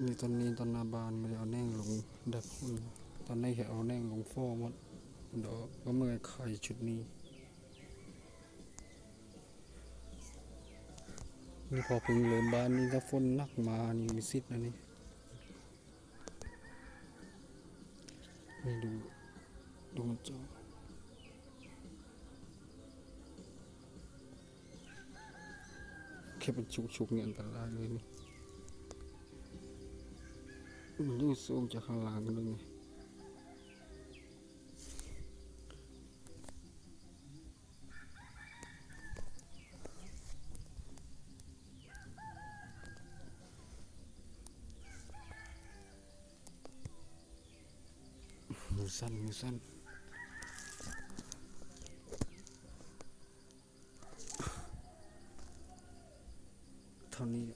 มีตอนนี้ตอนหนาบานไม่ได้เอาแน่งลงดับหุ่นตอนนี้แค่เอาแน่งลงฟอหมดเดี๋ยวก็เมื่อยไข่ชุดนี้นี่พอพึ่งเริ่มบานนี่ถ้าฝนหนักมานี่มีสิทธิ์นะนี่นี่ดูมันเจาะแค่เป็นชุกๆเนี่ยอันตรายเลยนี่มันยิ่งสูงจากข้างล่างกันเลยไงมือสั่นเท่านี้